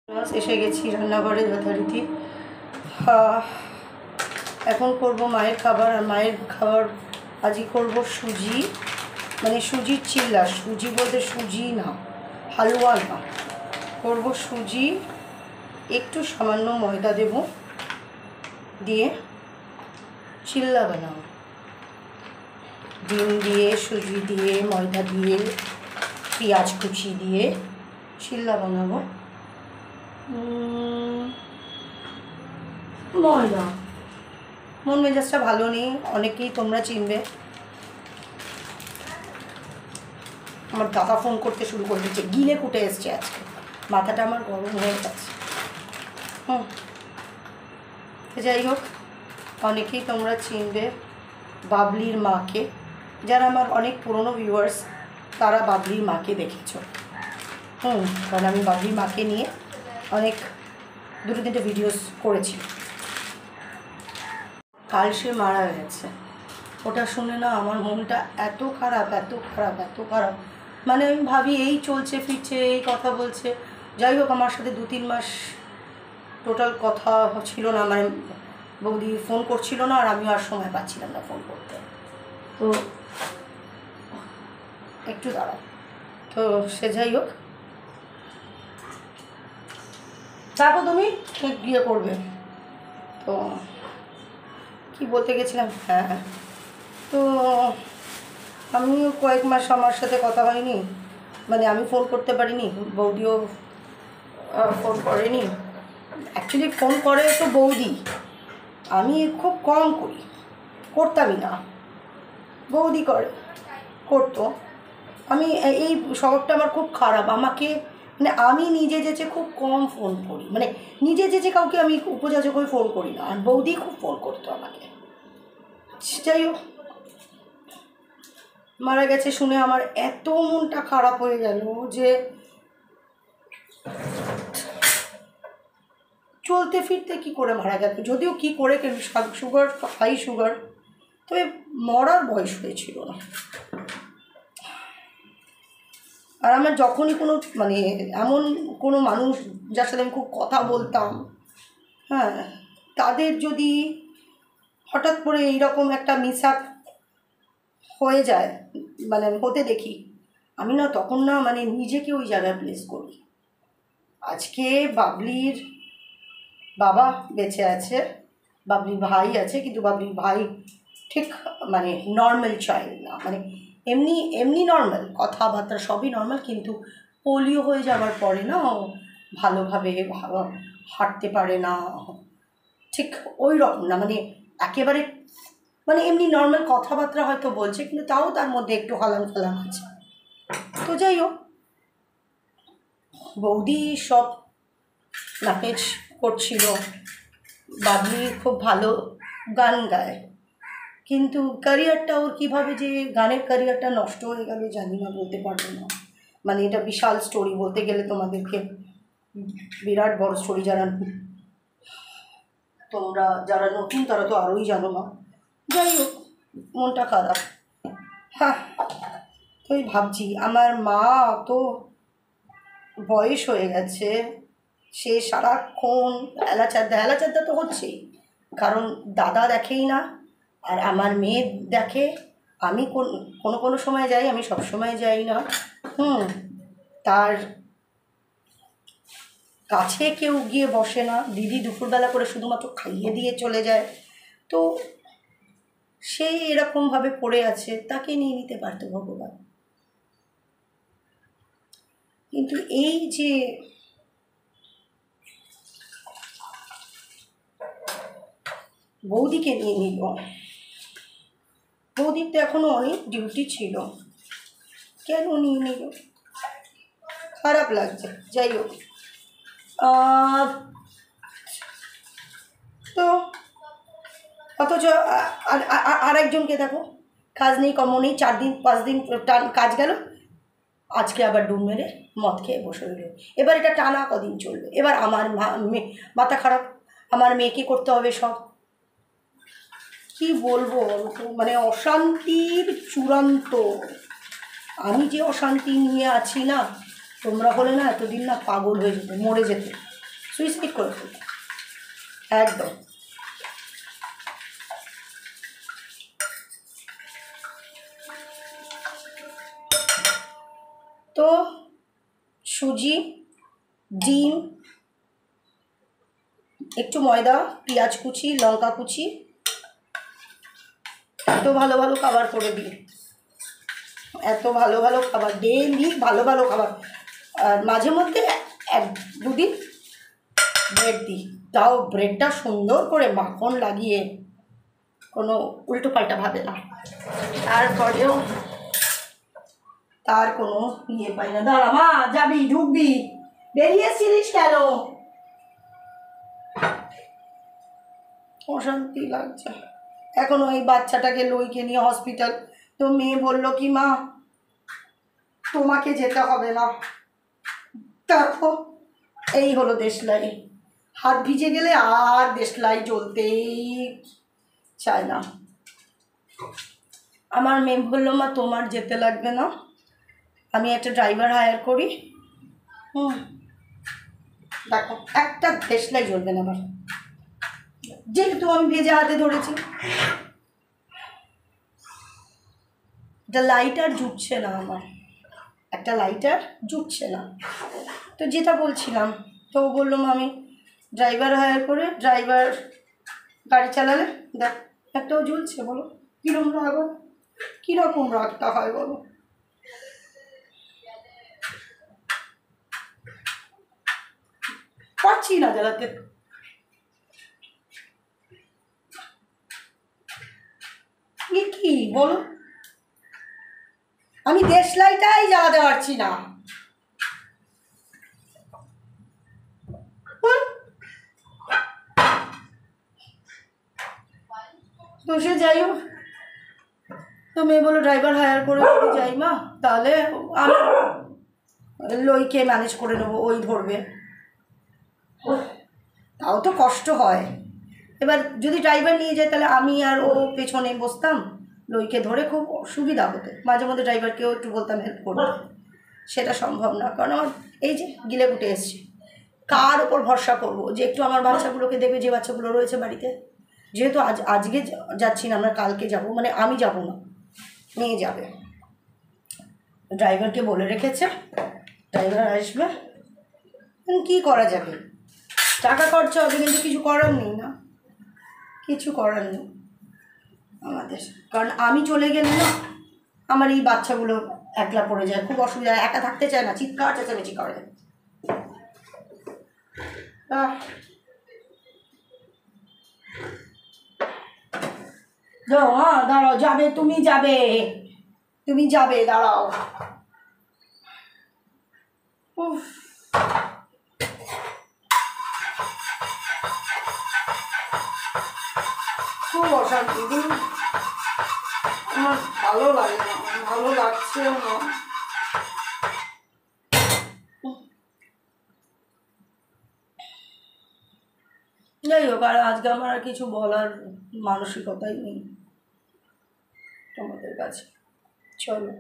এসে গেছি রান্নাঘরে যথারীতি। এখন করব মায়ের খাবার। আর মায়ের খাবার আজই করব সুজি, মানে সুজির চিল্লা। সুজি বলতে সুজি না, হালুয়া না, করব সুজি, একটু সামান্য ময়দা দেব, দিয়ে চিল্লা বানাবো। ডিম দিয়ে, সুজি দিয়ে, ময়দা দিয়ে, পেঁয়াজ কুচি দিয়ে চিল্লা বানাবো। ময়দা, মন মেজাজটা ভালো নেই, অনেকেই তোমরা চিনবে। আমার দাদা ফোন করতে শুরু করে দিচ্ছে, গিলে কুটে এসছে আজকে, মাথাটা আমার গরম হয়ে গেছে। যাই হোক, অনেকেই তোমরা চিনবে বাবলির মাকে। যারা আমার অনেক পুরনো ভিউয়ার্স তারা বাবলির মাকে দেখেছো। কারণ আমি বাবলির মাকে নিয়ে অনেক দুটো তিনটে ভিডিওস করেছি। কাল সে মারা গেছে, ওটা শুনে না আমার মনটা এত খারাপ, এত খারাপ, এত খারাপ। মানে আমি ভাবি এই চলছে ফিরছে, এই কথা বলছে। যাই হোক, আমার সাথে 2-3 মাস টোটাল কথা ছিল না, মানে বৌদি ফোন করছিল না, আর আমিও আর সময় পাচ্ছিলাম না ফোন করতে। তো একটু দাঁড়াও, তো সে যাই হোক, তারপর তুমি গিয়ে করবে। তো কি বলতে গেছিলাম, হ্যাঁ, তো আমিও কয়েক মাস আমার সাথে কথা হয়নি, মানে আমি ফোন করতে পারিনি, বৌদিও ফোন করেনি। অ্যাকচুয়ালি ফোন করে তো বৌদি, আমি খুব কম করি, করতামই না, বৌদি করতো। আমি এই স্বভাবটা আমার খুব খারাপ। আমাকে মানে আমি নিজে যেচে খুব কম ফোন করি, মানে নিজে যেচে কাউকে আমি উপযাচক হয়ে ফোন করি না, আর বৌদি খুব ফোন করতো আমাকে। যাই হোক, মারা গেছে শুনে আমার এত মনটা খারাপ হয়ে গেল যে চলতে ফিরতে কি করে মারা গেল, যদিও কি করে, সুগার, হাই সুগার, তবে মরার বয়স হয়েছিল না। আর আমার যখনই কোনো মানে এমন কোনো মানুষ যার সাথে আমি খুব কথা বলতাম, হ্যাঁ, তাদের যদি হঠাৎ করে এইরকম একটা মিসআপ হয়ে যায়, মানে হতে দেখি, আমি না তখন না মানে নিজেকে ওই জায়গায় প্লেস করি। আজকে বাবলির বাবা বেঁচে আছে, বাবলির ভাই আছে, কিন্তু বাবলির ভাই ঠিক মানে নর্মাল চাইল্ড না, মানে এমনি এমনি নর্মাল, কথাবার্তা সবই নর্মাল, কিন্তু পোলিও হয়ে যাওয়ার পরে না ভালোভাবে হাঁটতে পারে না, ঠিক ওই রকম না, মানে একেবারে মানে এমনি নর্মাল কথাবার্তা হয়তো বলছে, কিন্তু তাও তার মধ্যে একটু হালান ফালান আছে। তো যাই হোক, বৌদি সব নাকেজ করছিল। বাবলি খুব ভালো গান গায়, কিন্তু ক্যারিয়ারটা ওর কীভাবে যে গানের ক্যারিয়ারটা নষ্ট হয়ে গেল জানি না, বলতে পারবো না। মানে এটা বিশাল স্টোরি, বলতে গেলে তোমাদেরকে বিরাট বড় স্টোরি। তোমরা যারা নতুন তারা তো আরোই জানো না। যাই হোক, মনটা খারাপ। হ্যাঁ, তো ভাবছি আমার মা তো বয়স হয়ে গেছে, সে সারাক্ষণ হেলাচাদ্দা তো হচ্ছেই, কারণ দাদা দেখেই না, আর আমার মেয়ে দেখে। আমি কোনো সময় যাই, আমি সব সময় যাই না। তার কাছে কেউ গিয়ে বসে না, দিদি দুপুরবেলা করে শুধুমাত্র খাইয়ে দিয়ে চলে যায়। তো সেই এরকমভাবে পড়ে আছে, তাকে নিয়ে নিতে পারতো ভগবান। কিন্তু এই যে বৌদিকে নিয়ে নিল, বৌদির তো এখনো অনেক ডিউটি ছিল, কেন নিয়ে নিল, খারাপ লাগছে। যাই হোক, তো অথচ আর একজনকে দেখো, কাজ নেই কর্ম নেই, 4 দিন 5 দিন কাজ গেল, আজকে আবার ডুব মেরে মদ খেয়ে বসে রইল। এবার এটা টানা কদিন চলবে? এবার আমার মাথা খারাপ, আমার মেয়েকে করতে হবে সব। কি বলবো, মানে অশান্তির চূড়ান্ত। আমি যে অশান্তি নিয়ে আছি না, তোমরা হলে না এতদিন না পাগল হয়ে যেতে, মরে যেতে। সুইসাইড করে ফেলবে একদম। তো সুজি, ডিম, একটু ময়দা, পেঁয়াজ কুচি, লঙ্কা কুচি, এত ভালো ভালো খাবার করে দিই, এত ভালো ভালো খাবার ডেইলি, ভালো ভালো খাবার। আর মাঝে মধ্যে 1-2 দিন ব্রেড দিই, তাও ব্রেডটা সুন্দর করে মাখন লাগিয়ে, কোনো উল্টো পাল্টা ভাবে না। তারপরেও তার কোনো ইয়ে পাই না। দাঁড়া মা, যাবি ঢুকবি, বেরিয়েছিলিস কেন? অশান্তি লাগছে এখন। ওই বাচ্চাটাকে লইকে নিয়ে হসপিটাল, তো মেয়ে বলল কি মা তোমাকে যেতে হবে না। দেখো এই হলো দেশলাই, হাত ভিজে গেলে আর দেশলাই জ্বলতেই চায় না। আমার মেয়ে বললো মা তোমার যেতে লাগবে না, আমি একটা ড্রাইভার হায়ার করি। দেখো একটা দেশলাই জ্বলবে না আমার, যেহেতু আমি ভেজে হাতে ধরেছি। একটা লাইটার জুটছে না আমার, একটা লাইটার জুটছে না। তো যেটা বলছিলাম, তো বললো আমি ড্রাইভার হায়ার করে, ড্রাইভার গাড়ি চালালে দেখ একটাও জ্বলছে। বলো কীরকম রাগ, কীরকম রাগটা হয় বলো? পারছি না জ্বালাতে। কি বলো, আমি দেশলাইটাই জ্বালাতে পারছি না। তো সে যাই হোক, তো মেয়ে বলো ড্রাইভার হায়ার করে যদি যাই মা, তাহলে আমি লইকে ম্যানেজ করে নেবো, ওই ধরবে। তাও তো কষ্ট হয়। এবার যদি ড্রাইভার নিয়ে যায় তাহলে আমি আর ও পেছনে বসতাম, লইকে ধরে খুব সুবিধা হতো। মাঝে মধ্যে ড্রাইভারকেও একটু বলতাম হেল্প করবে, সেটা সম্ভব না, কারণ আমার এই যে গিলে গুটে এসছি। কার ওপর ভরসা করবো যে একটু আমার বাচ্চাগুলোকে দেখবে, যে বাচ্চাগুলো রয়েছে বাড়িতে। যেহেতু আজকে যাচ্ছি না, আমরা কালকে যাব, মানে আমি যাব না, নিয়ে যাবে। ড্রাইভারকে বলে রেখেছে, ড্রাইভার আসবে, কী করা যাবে, টাকা খরচা হবে, কিন্তু কিছু করার নেই না, কিছু করার নেই আমাদের। কারণ আমি চলে গেলে না আমার এই বাচ্চাগুলো একলা পড়ে যায়, খুব অসুবিধা, একা থাকতে চায় না, চিৎকার চেঁচামেচি করে। হ্যাঁ দাঁড়াও, যাবে, তুমি যাবে, তুমি যাবে, দাঁড়াও। খুব অশান্তি, আমার ভালো লাগে না, ভালো লাগছেও না। যাই হোক, আর আজকে আমার আর কিছু বলার মানসিকতাই নেই তোমাদের কাছে। চলো।